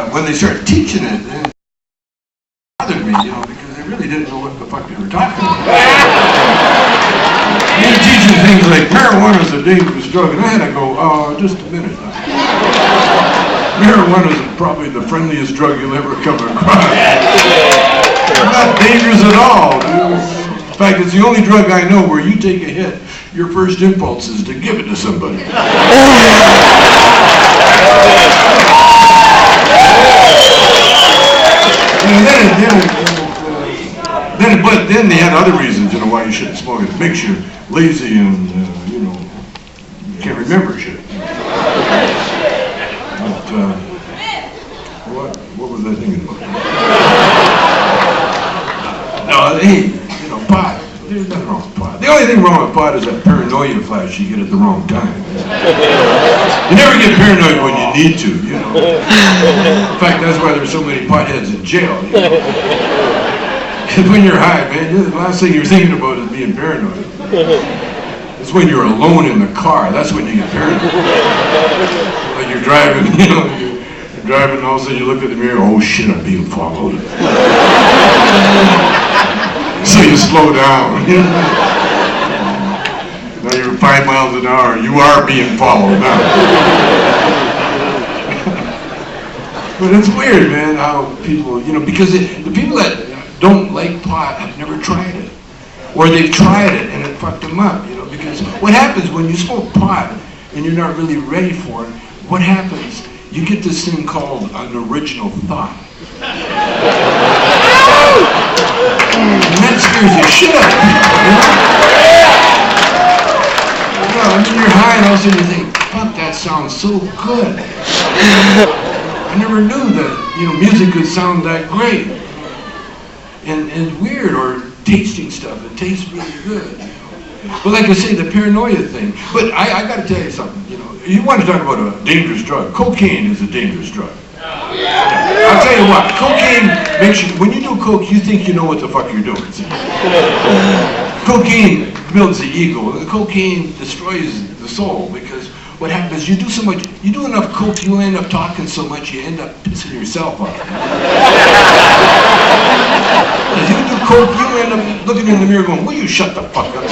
when they started teaching it, it bothered me, you know, because they really didn't know what the fuck they were talking about. They were teaching things like marijuana is a dangerous drug, and I had to go, just a minute. Marijuana is probably the friendliest drug you'll ever come across. It's not dangerous at all. In fact, it's the only drug I know where you take a hit, your first impulse is to give it to somebody. But then they had other reasons, you know, why you shouldn't smoke it. It makes you lazy and, you know, you can't remember shit. But, what was I thinking about? No, hey, you know, pot. There's nothing wrong with pot. The only thing wrong with pot is that paranoia flash you get at the wrong time. You never get paranoid when you need to, you know. In fact, that's why there's so many potheads in jail, you know. Because when you're high, man, the last thing you're thinking about is being paranoid. It's when you're alone in the car, that's when you get paranoid. Like you're driving, you know, you're driving and all of a sudden you look at the mirror, oh shit, I'm being followed. So you slow down. Now you're 5 miles an hour, you are being followed now. But it's weird, man, how people, you know, because the people that don't like pot have never tried it. Or they've tried it and it fucked them up, you know, because what happens when you smoke pot and you're not really ready for it, what happens? You get this thing called an original thought. And that scares the shit out of people, you know? You know, and then you're high and all of a sudden you think, fuck, that sounds so good. I never knew that, you know, music could sound that great. And weird, or tasting stuff, it tastes really good. You know? But like I say, the paranoia thing. But I got to tell you something. You know, you want to talk about a dangerous drug? Cocaine is a dangerous drug. Yeah. I'll tell you what. Cocaine makes you. When you do coke, you think you know what the fuck you're doing. Cocaine builds the ego. Cocaine destroys the soul because what happens? You do so much. You do enough coke, you end up talking so much, you end up pissing yourself off. If you do coke, you end up looking in the mirror going, will you shut the fuck up?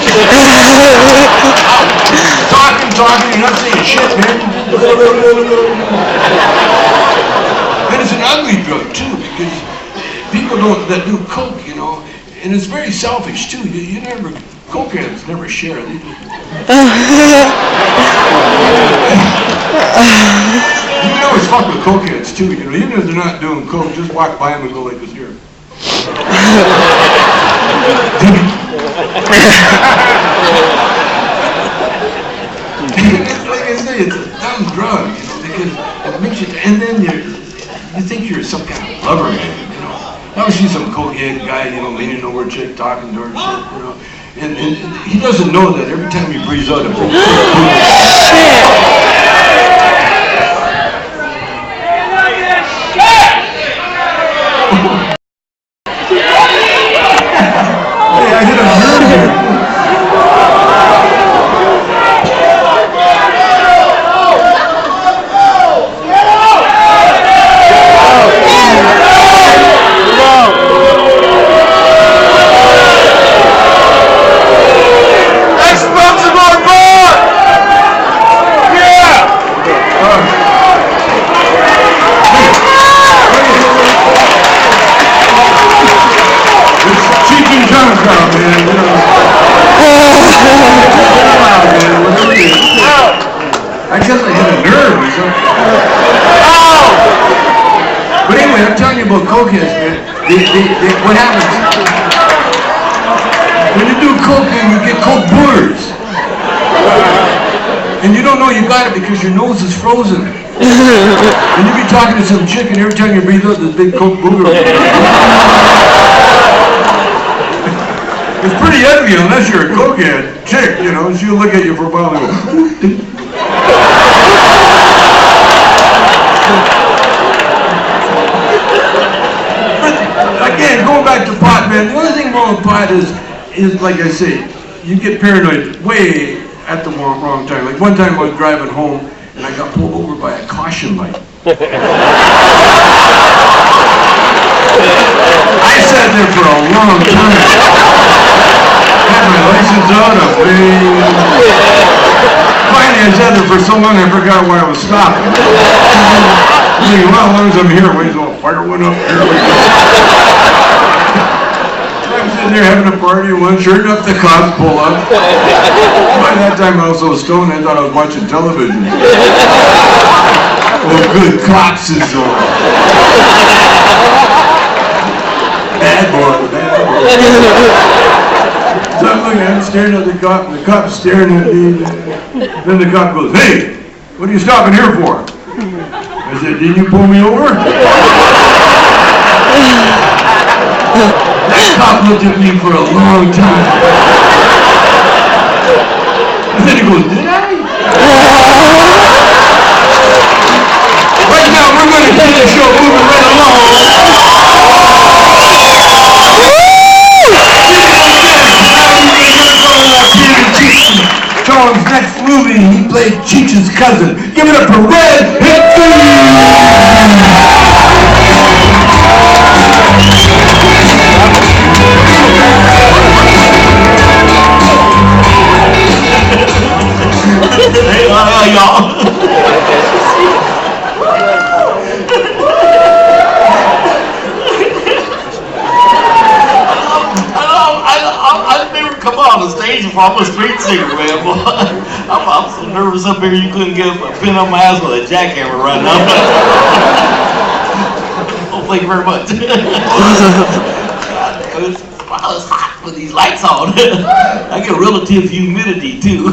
Talking, you're not saying shit, man. And it's an ugly drug, too, because people that do coke, you know, and it's very selfish, too. You never, cokeheads never share. They just, you can always fuck with cokeheads, too, you know. Even if they're not doing coke, just walk by them and go like this here. Like I say, it's a dumb drug, you know, because it makes you, and then you think you're some kind of lover man, you know. I always see some cokehead guy, you know, leaning over a chick, talking to her and shit, you know. And he doesn't know that every time he breathes out, Hey, I hit a nerve here. I guess I hit a nerve or something. But anyway, I'm telling you about cokeheads, man. What happens? When you do coke, man, you get coke boogers. And you don't know you got it because your nose is frozen. And you be talking to some chick, and every time you breathe out, this big coke booger. It's pretty ugly unless you're a cokehead chick, you know. She'll look at you for a while and go, But again, going back to pot, man, the only thing wrong with pot is like I say, you get paranoid way at the wrong time. Like one time I was driving home and I got pulled over by a caution light. wrong time. Had my license out, I paid. Finally, I sat there for so long, I forgot why I was stopping. I'm thinking, well, as long as I'm here, I might as well fire one up. Here we go. I'm sitting there having a party, and sure enough, the cops pull up. By that time, I was so stoned, I thought I was watching television. Oh, good, cops is on. Bad boy, bad boy. So I'm looking, I'm staring at the cop, and the cop's staring at me. Then the cop goes, hey, what are you stopping here for? I said, didn't you pull me over? That cop looked at me for a long time. And then he goes, did I? Right now, we're going to keep the show moving right along. Chong's next movie, he played Cheech's cousin. Give it up for Red Hit. Hey, y'all. I've never come on the stage before. I'm a street singer, man. I'm so nervous up here you couldn't get a pin on my ass with a jackhammer right now. Oh, thank you very much. It's hot with these lights on. I get relative humidity too.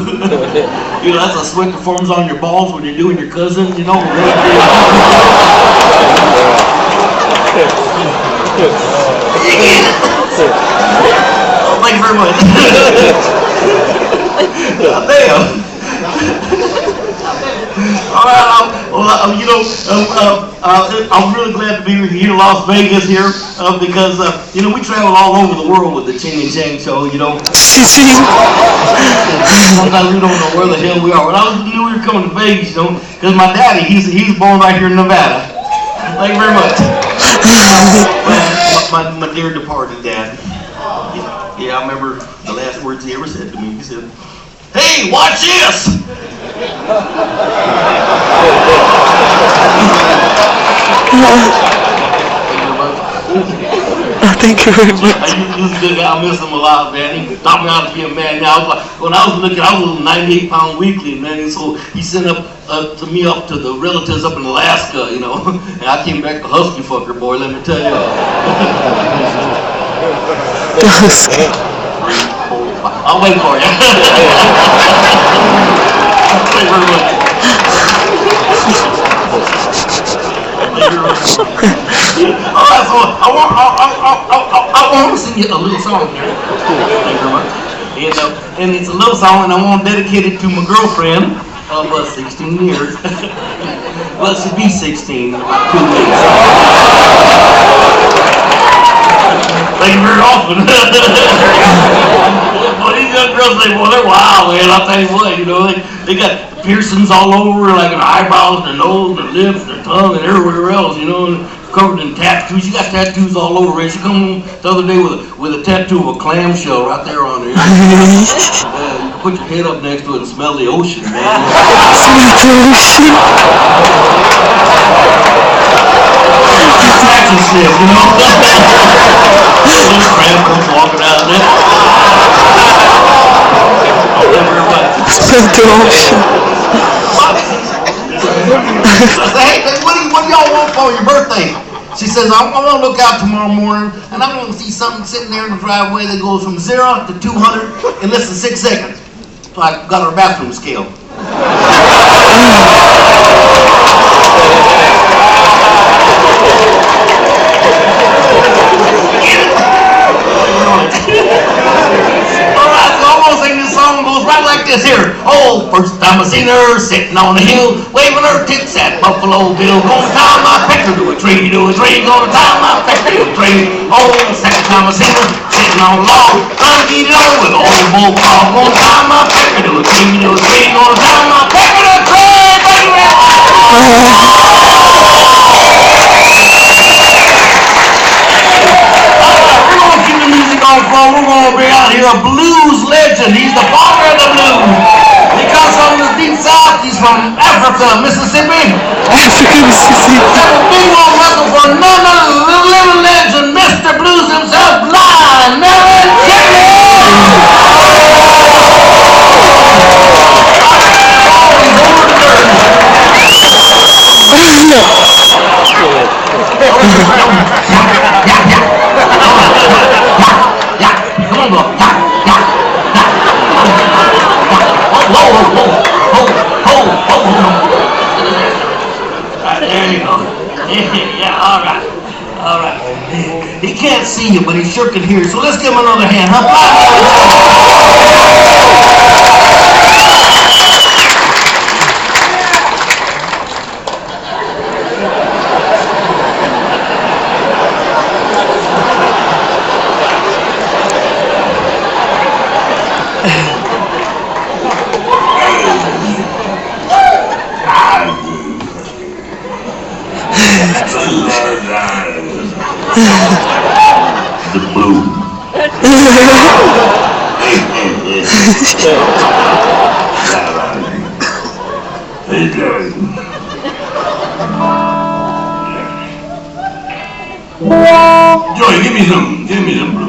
You know, that's a sweat that forms on your balls when you're doing your cousin, you know. Oh, thank you very much. Damn. All right, you know, I'm really glad to be here in Las Vegas here because, you know, we travel all over the world with the Ching and Chang show, you know. Sometimes we don't know where the hell we are. When I knew we were coming to Vegas, you know, because my daddy, he's born right here in Nevada. Thank you very much. My dear departed dad. Yeah, I remember the last words he ever said to me. He said, "Hey, watch this!" Thank you very much. This is a good guy. I miss him a lot, man. He taught me how to be a man. Now, I was like, when I was looking, I was a 98-pound weakling, man. And so he sent me up to the relatives up in Alaska, you know. And I came back a husky fucker, boy. Let me tell you. Husky. I'll wait for you. Thank you very much. Alright, so I want to sing you a little song here. Thank you very much. And it's a little song, and I want to dedicate it to my girlfriend of 16 years. Well, she'll be 16 in about 2 weeks. Thank you very often. Well, these young girls, they're wild, man. I'll tell you what, you know, they got piercings all over, like their eyebrows, their nose, their lips, their tongue, and everywhere else, you know, covered in tattoos. She got tattoos all over her. She come home the other day with a tattoo of a clamshell right there on her. You put your head up next to it and smell the ocean, man. Smell the ocean. Taxi slip, you know. Little crab comes walking out of there. Smell the ocean. I said, hey, what do y'all want for your birthday? She says, I'm going to look out tomorrow morning, and I'm going to see something sitting there in the driveway that goes from 0 to 200 in less than 6 seconds. So I got her bathroom scale. Alright, so I'm gonna sing this song. It goes right like this here. Oh, first time I seen her sitting on the hill, waving her tits at Buffalo Bill. Gonna tie my pecker to a tree, Gonna tie my pecker to a tree. Oh, second time I seen her sitting on the log, trying to get it on with an old bullfrog. Gonna tie my pecker to a tree, Gonna tie my pecker to a tree, baby. Alright, we're gonna keep the music a blues legend. He's the father of the blues. He comes from the deep south. He's from Africa, Mississippi. Africa, Mississippi. Have a big one welcome for none other than the living legend, Mr. Blues himself, Blind Melon Yeah, all right. All right. He can't see you, but he sure can hear you. So let's give him another hand, huh? The blue. Joey, give me some blue.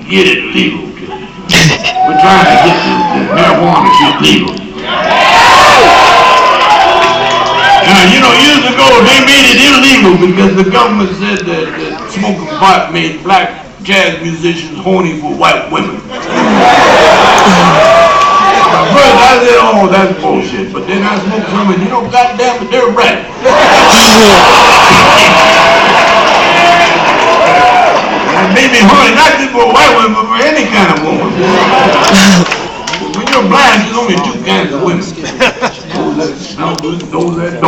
Get it legal. We're trying to get the marijuana shit legal. Now, you know, years ago they made it illegal because the government said that smoking pot made black jazz musicians horny for white women. First I said, oh, that's bullshit. But then I smoked some and, you know, goddamn it, they're right. It made me horny, not just for a white woman, but for any kind of woman. When you're blind, there's only two kinds of women. Those that